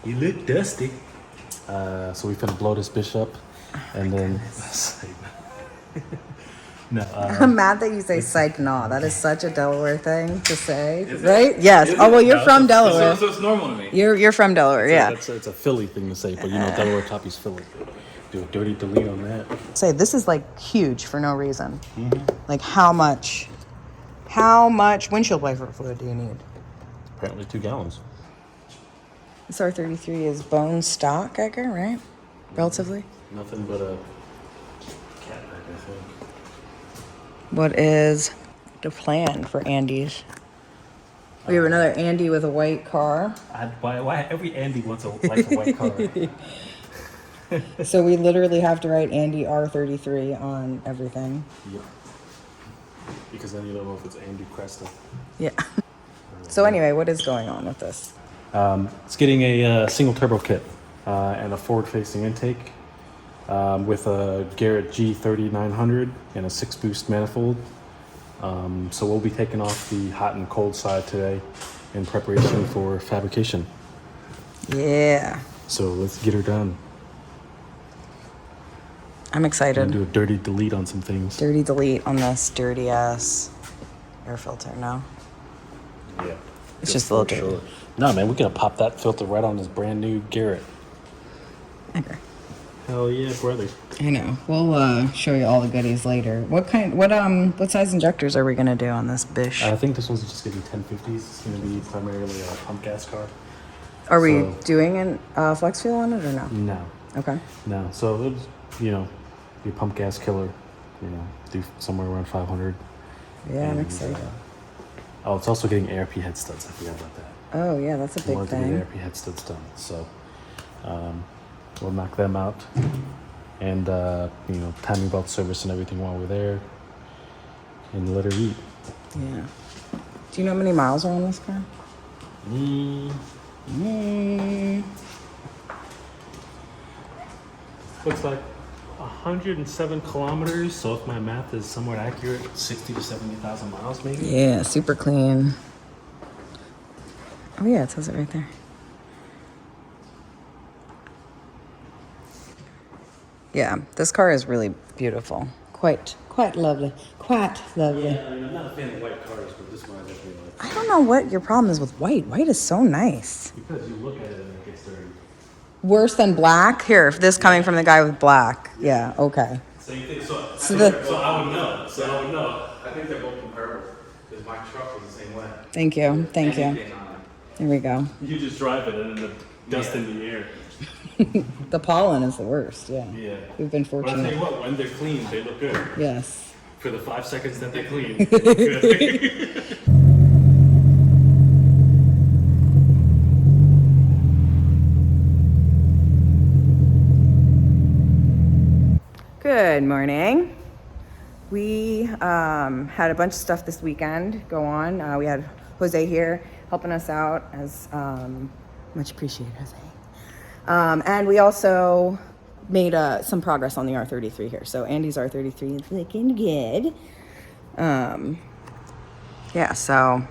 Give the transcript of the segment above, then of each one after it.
You look dusty. So we finna blow this bitch up, and then. No. I'm mad that you say psych nah. That is such a Delaware thing to say, right? Yes. Oh well, you're from Delaware. So it's normal to me. You're from Delaware, yeah. It's a Philly thing to say, but you know Delaware copies Philly. Do a dirty delete on that. Say this is like huge for no reason. Like how much windshield wiper fluid do you need? Apparently 2 gallons. This R33 is bone stock, Edgar, right? Relatively. Nothing but a catback, I think. What is the plan for Andy's? We have another Andy with a white car. Why every Andy likes a white car? So we literally have to write Andy R33 on everything. Yep. Because then you don't know if it's Andy Cresta. Yeah. So anyway, what is going on with this? It's getting a single turbo kit and a forward-facing intake with a Garrett G3900 and a 6-boost manifold. So we'll be taking off the hot and cold side today in preparation for fabrication. Yeah. So let's get her done. I'm excited. Do a dirty delete on some things. Dirty delete on this dirty ass air filter, no? Yeah. It's just a little dirty. Sure. No, man, we're going to pop that filter right on this brand new Garrett. Okay. Hell yeah, brother. I know. We'll show you all the goodies later. What size injectors are we going to do on this bish? I think this one's just going to be 1050s. It's going to be primarily a pump gas car. Are we doing a flex fuel on it or no? No. Okay. No. So, it's, be a pump gas killer, do somewhere around 500. Yeah, I'm excited. It's also getting ARP head studs. I forgot about that. Oh, yeah, that's a big thing. To get ARP head studs done. So, we'll knock them out. And, timing belt service and everything while we're there. And let her eat. Yeah. Do you know how many miles are on this car? Looks like 107 kilometers, so if my math is somewhat accurate, 60 to 70,000 miles maybe? Yeah, super clean. Oh yeah, it says it right there. Yeah, this car is really beautiful. Quite lovely. Quite lovely. Yeah, I'm not a fan of white cars, but this one I definitely like. I don't know what your problem is with white. White is so nice. Because you look at it and it gets dirty. Worse than black? Here, if this coming from the guy with black. Yeah, okay. So you think so? I would know. I think they're both comparable because my truck was the same way. Thank you. There we go. You just drive it and then the dust in the air. The pollen is the worst. Yeah. Yeah. We've been fortunate. But I tell you what, when they're clean, they look good. Yes. For the 5 seconds that they're clean, they look good. Good morning. We had a bunch of stuff this weekend go on. We had Jose here helping us out, as much appreciated, Jose. And we also made some progress on the R33 here. So Andy's R33 is looking good. Yeah, so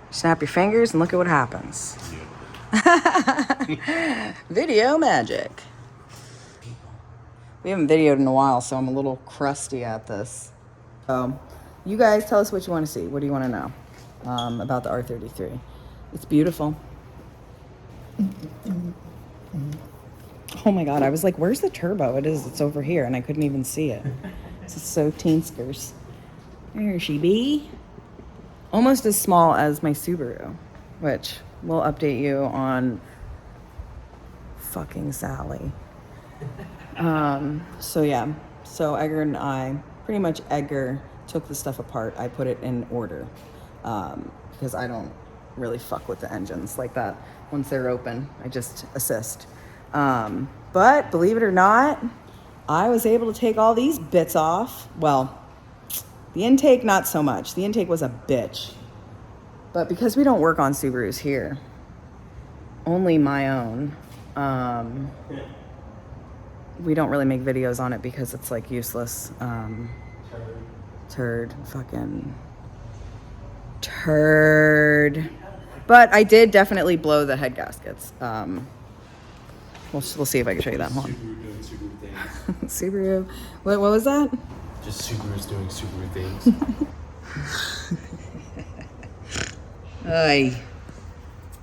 snap your fingers and look at what happens. Yeah. Video magic. We haven't videoed in a while, so I'm a little crusty at this. You guys tell us what you want to see. What do you want to know about the R33? It's beautiful. Oh my God, I was like, where's the turbo? It's over here, and I couldn't even see it. It's so teenskers. There she be. Almost as small as my Subaru, which we'll update you on fucking Sally. So yeah, so Edgar and I, pretty much Edgar took the stuff apart. I put it in order, because I don't really fuck with the engines like that. Once they're open, I just assist. But believe it or not, I was able to take all these bits off. Well, the intake, not so much. The intake was a bitch. But because we don't work on Subarus here, only my own, we don't really make videos on it because it's like useless. Turd. But I did definitely blow the head gaskets. We'll see if I can show you that. Hold on. Subaru doing Subaru things. Subaru. What was that? Just Subaru's doing Subaru things. Ay.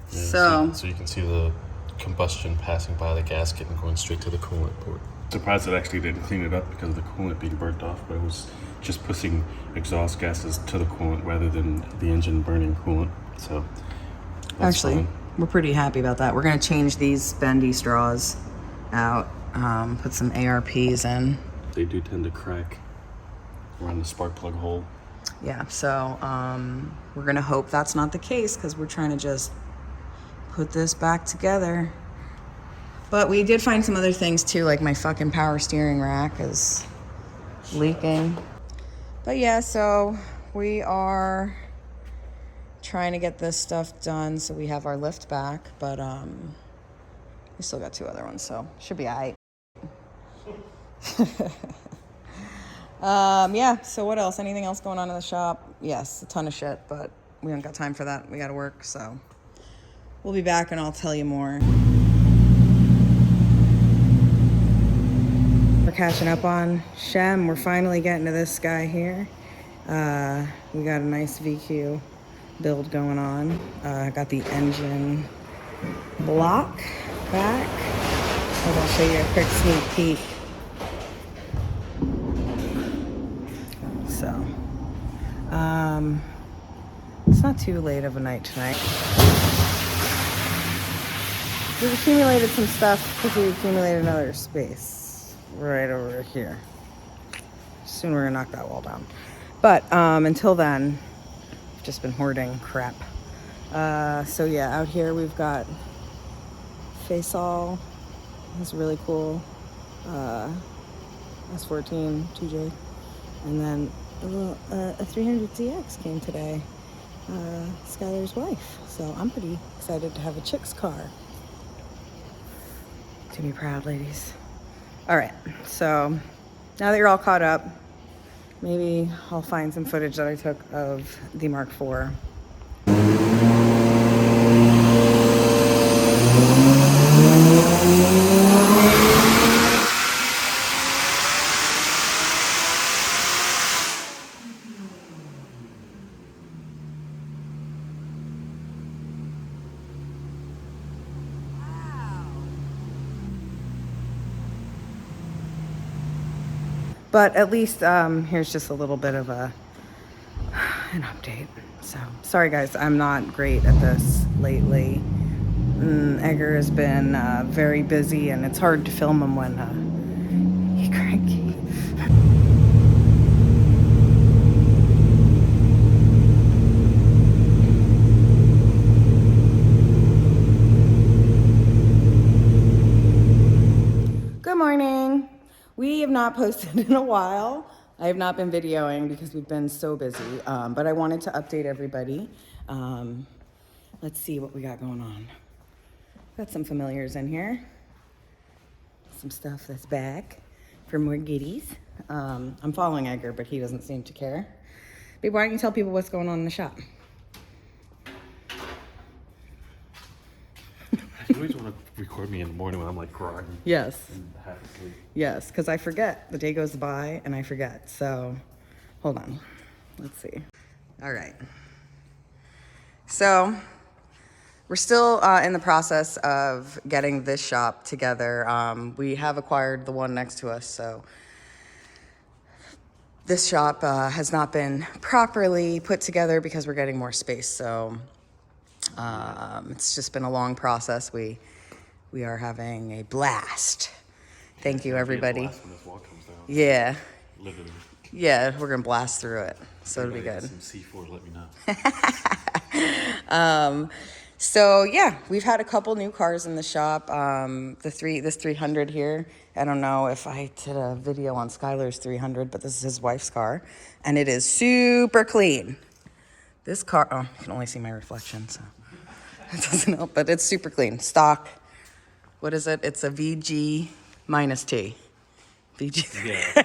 So you can see the combustion passing by the gasket and going straight to the coolant port. Surprised it actually didn't clean it up because of the coolant being burnt off, but it was just pushing exhaust gases to the coolant rather than the engine burning coolant. So that's actually, fine. we're pretty happy about that. We're gonna change these bendy straws out, put some ARPs in. They do tend to crack around the spark plug hole. Yeah, so we're gonna hope that's not the case because we're trying to just put this back together. But we did find some other things too, like my fucking power steering rack is leaking. But yeah, so we are trying to get this stuff done so we have our lift back, but we still got 2 other ones, so should be all right. Yeah, so what else? Anything else going on in the shop? Yes, a ton of shit, but we haven't got time for that. We gotta work, so we'll be back and I'll tell you more. We're catching up on Shem. We're finally getting to this guy here. We got a nice VQ build going on. Got the engine block back. I'll show you a quick sneak peek. So, it's not too late of a night tonight. We've accumulated some stuff because we accumulated another space right over here. Soon we're gonna knock that wall down. But until then, I've just been hoarding crap. So yeah, out here we've got Faisal. It's really cool. S14 2J. And then a 300ZX came today. Skylar's wife. So I'm pretty excited to have a chick's car. To be proud, ladies. All right, so now that you're all caught up, maybe I'll find some footage that I took of the Mark IV. But at least here's just a little bit of an update. So sorry guys, I'm not great at this lately. Edgar has been very busy and it's hard to film him when he's cranky. Good morning. We have not posted in a while. I have not been videoing because we've been so busy, but I wanted to update everybody. Let's see what we got going on. Got some familiars in here. Some stuff that's back for more goodies. I'm following Edgar, but he doesn't seem to care. Babe, why don't you tell people what's going on in the shop? You always want to record me in the morning when I'm like groggy. Yes. And half asleep. Yes, because I forget. The day goes by and I forget. So, hold on. Let's see. All right. So, we're still in the process of getting this shop together. We have acquired the one next to us, so this shop has not been properly put together because we're getting more space. So, it's just been a long process. We are having a blast. Thank you, everybody. When this wall comes down. Yeah. Literally. Yeah, we're gonna blast through it. So it'll be good. Some C4, let me know. So yeah, we've had a couple new cars in the shop. This 300 here. I don't know if I did a video on Skylar's 300, but this is his wife's car, and it is super clean. This car, oh, you can only see my reflection, so it doesn't help, but it's super clean. Stock, what is it? It's a VG minus T. VG. Yeah.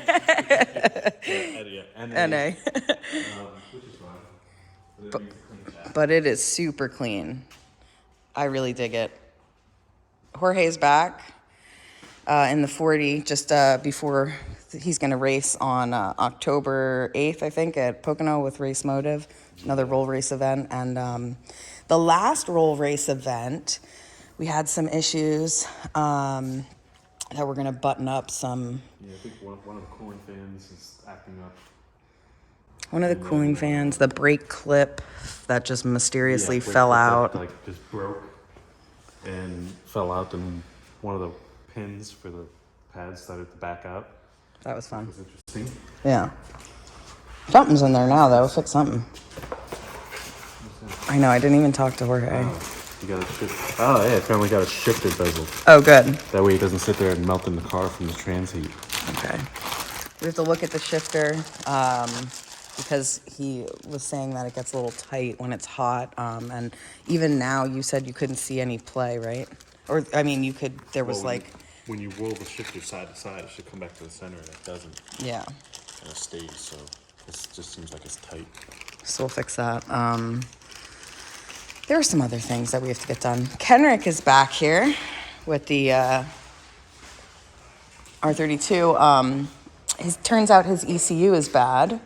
NA. NA. Which is fine. But it is super clean. I really dig it. Jorge's back in the 40 just before he's going to race on October 8th, I think, at Pocono with Race Motive, another roll race event. And the last roll race event, we had some issues that we're going to button up some. Yeah, I think one of the cooling fans is acting up. One of the cooling fans, the brake clip that just mysteriously brake fell clip out. that, like, just broke and fell out, and one of the pins for the pads started to back out. That was fun. That was interesting. Yeah. Something's in there now, though. Fix something. I know. I didn't even talk to Jorge. You got a shift. Oh, yeah, apparently got a shifted bezel. Oh, good. That way it doesn't sit there and melt in the car from the trans heat. Okay. We have to look at the shifter because he was saying that it gets a little tight when it's hot. And even now, you said you couldn't see any play, right? Or, I mean, you could, there was When you roll the shifter side to side, it should come back to the center, and it doesn't. Yeah. And it stays, so it just seems like it's tight. So we'll fix that. There are some other things that we have to get done. Kenrick is back here with the R32. Turns out his ECU is bad.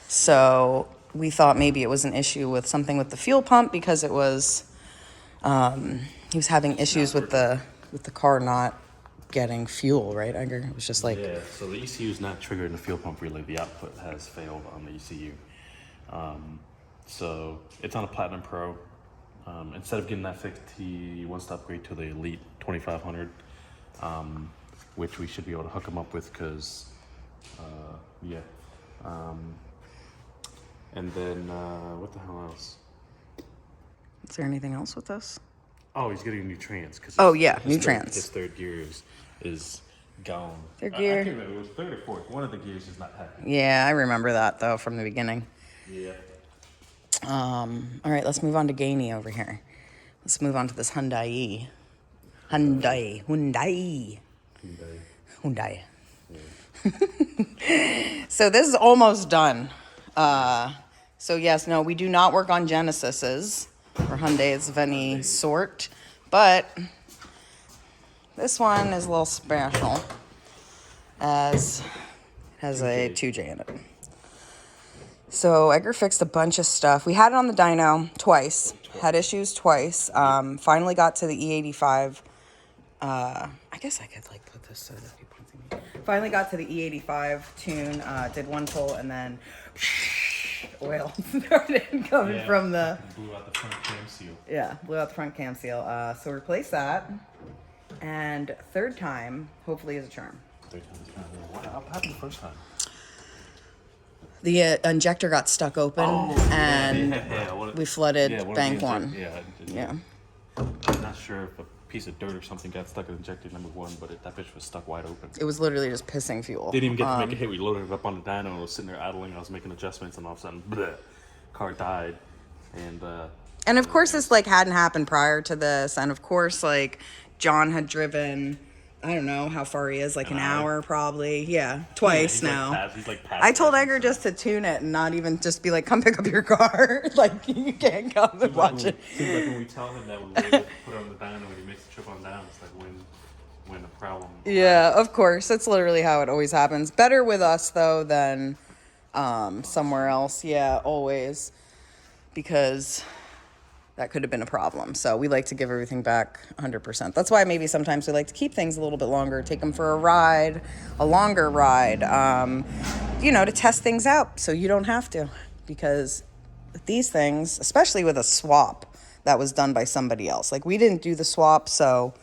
So we thought maybe it was an issue with something with the fuel pump because it was, he was having issues with the car not getting fuel, right, Edgar? It was just like... Yeah, so the ECU is not triggered in the fuel pump relay. The output has failed on the ECU. So it's on a Platinum Pro. Instead of getting that fixed, he wants to upgrade to the Elite 2500, which we should be able to hook him up with because, and then, what the hell else? Is there anything else with this? Oh, he's getting a new trans. New trans. His third gear is gone. Third gear. I can't remember, it was third or fourth. One of the gears is not happy. Yeah, I remember that, though, from the beginning. Yeah. All right, let's move on to Gainey over here. Let's move on to this Hyundai. Hyundai. Yeah. So this is almost done. So yes, no, we do not work on Genesises or Hyundais of any sort, but this one is a little special as it has a 2J in it. So Edgar fixed a bunch of stuff. We had it on the dyno twice. Had issues twice. Finally got to the E85. I guess I could put this so that people can see me. Finally got to the E85 tune. Did one pull and then oil started coming from the... Blew out the front cam seal. Yeah, blew out the front cam seal. So replace that. And third time, hopefully, is a charm. Third time is not really. What happened the first time? The injector got stuck open, and we flooded bank one. Yeah. I'm not sure if a piece of dirt or something got stuck in injector number one, but that bitch was stuck wide open. It was literally just pissing fuel. Didn't even get to make a hit. We loaded it up on the dyno, and I was sitting there idling. I was making adjustments, and all of a sudden, car died. And of course, this hadn't happened prior to this, and of course, John had driven. I don't know how far he is, an hour probably. Yeah, twice now. He's I told Edgar just to tune it and not even just be come pick up your car. You can't come and watch it. Seems like when we tell him that we put it on the dyno and he makes the trip on down, it's when a problem. Yeah, of course. That's literally how it always happens. Better with us, though, than somewhere else. Yeah, always. Because... that could have been a problem. So we like to give everything back 100%. That's why maybe sometimes we like to keep things a little bit longer, take them for a ride, a longer ride, to test things out so you don't have to. Because these things, especially with a swap that was done by somebody else, we didn't do the swap, so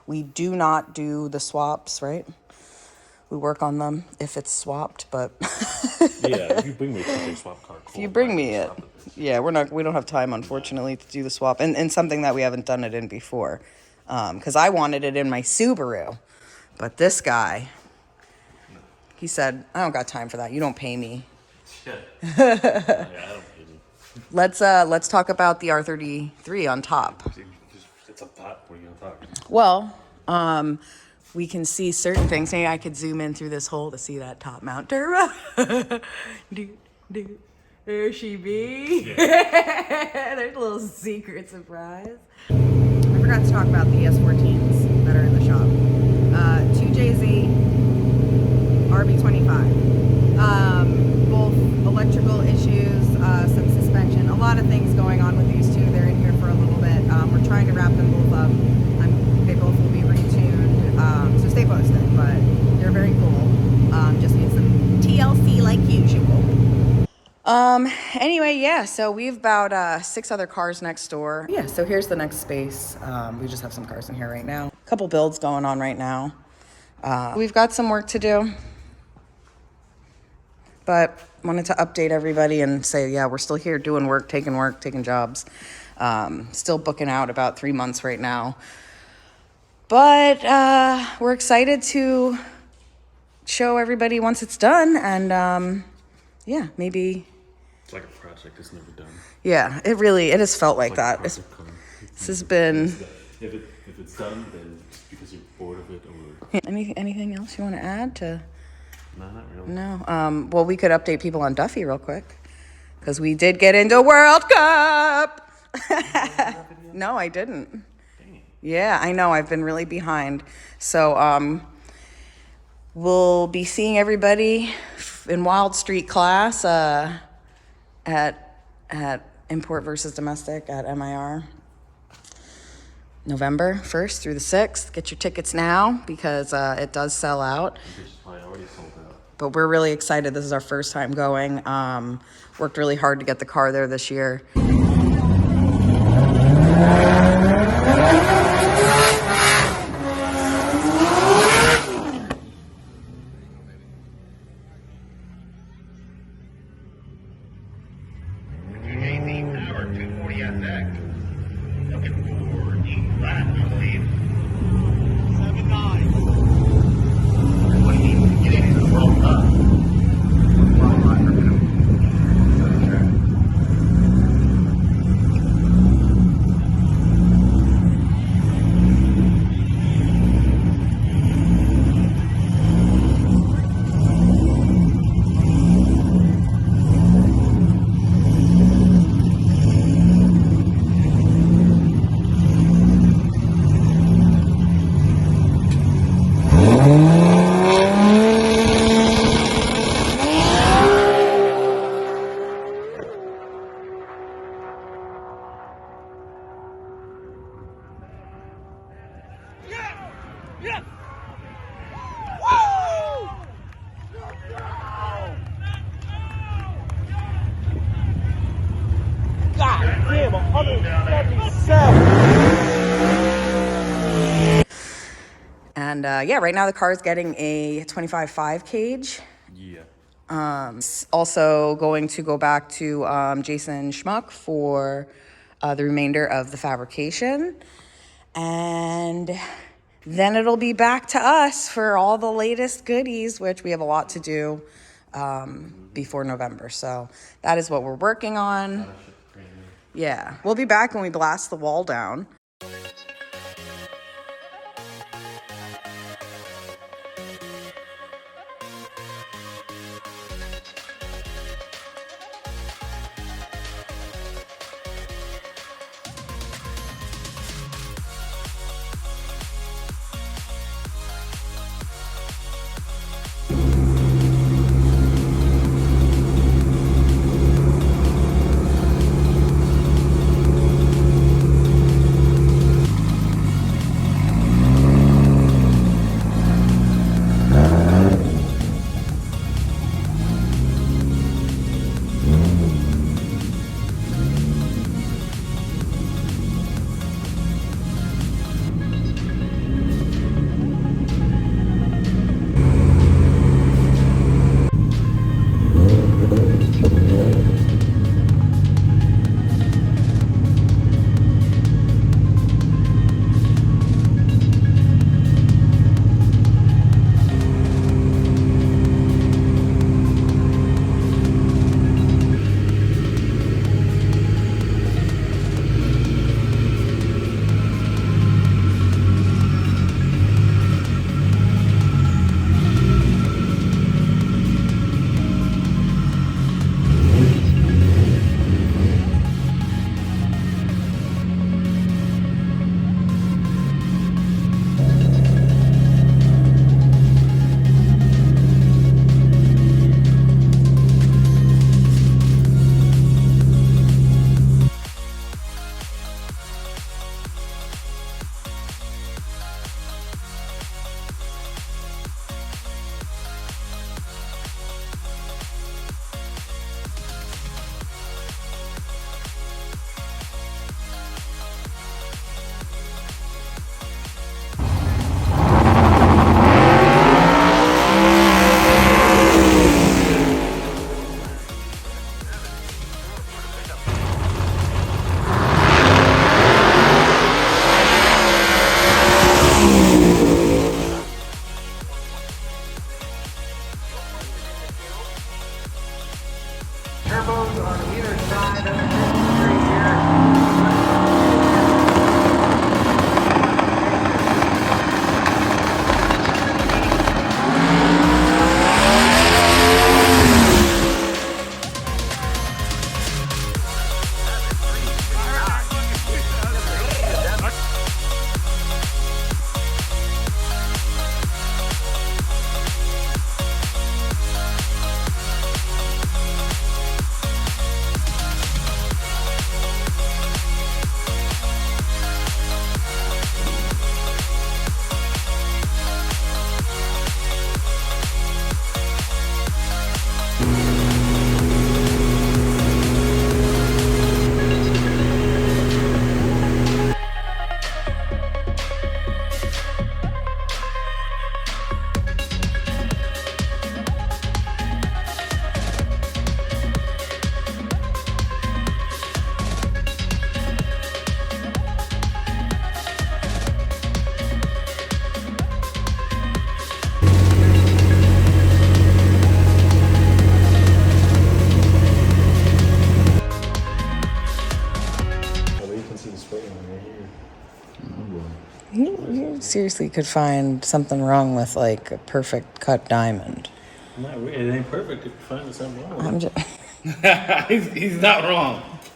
we do not do the swaps, right? We work on them if it's swapped, but... Yeah, if you bring me a 2J swap car, cool. If you bring me it. Yeah, we don't have time, unfortunately, to do the swap. And something that we haven't done it in before. Because I wanted it in my Subaru. But this guy, he said, I don't got time for that. You don't pay me. Yeah, I don't pay me. Let's talk about the R33 on top. It's up top. What are you going to talk? Well, we can see certain things. Maybe I could zoom in through this hole to see that top mount turbo. There she be. Yeah. There's a little secret surprise. I forgot to talk about the S14s that are in the shop. 2JZ RB25. Both electrical issues, some suspension, a lot of things going on with these two. They're in here for a little bit. We're trying to wrap them both up. They both will be retuned, so stay posted, but they're very cool. Just need some TLC like usual. Anyway, yeah, so we've about 6 other cars next door. Yeah, so here's the next space. We just have some cars in here right now. A couple builds going on right now. We've got some work to do, but wanted to update everybody and say, yeah, we're still here doing work, taking jobs. Still booking out about 3 months right now. But we're excited to show everybody once it's done, and yeah, maybe. It's like a project that's never done. Yeah, it has felt like that. This has been. If it's done, then it's because you're bored of it, or. Anything else you want to add to? No, not really. No. Well, we could update people on Duffy real quick, because we did get into World Cup. No, I didn't. Dang it. Yeah, I know. I've been really behind. So we'll be seeing everybody in Wild Street class at Import versus Domestic at MIR. November 1st through the 6th. Get your tickets now because it does sell out. It's probably already sold out. But we're really excited. This is our first time going. Worked really hard to get the car there this year. And yeah, right now the car is getting a 25.5 cage. Yeah. Also going to go back to Jason Schmuck for the remainder of the fabrication. And then it'll be back to us for all the latest goodies, which we have a lot to do before November. So that is what we're working on. Yeah, we'll be back when we blast the wall down. You seriously could find something wrong with like a perfect cut diamond. It ain't perfect if you find something wrong. I'm just. He's not wrong.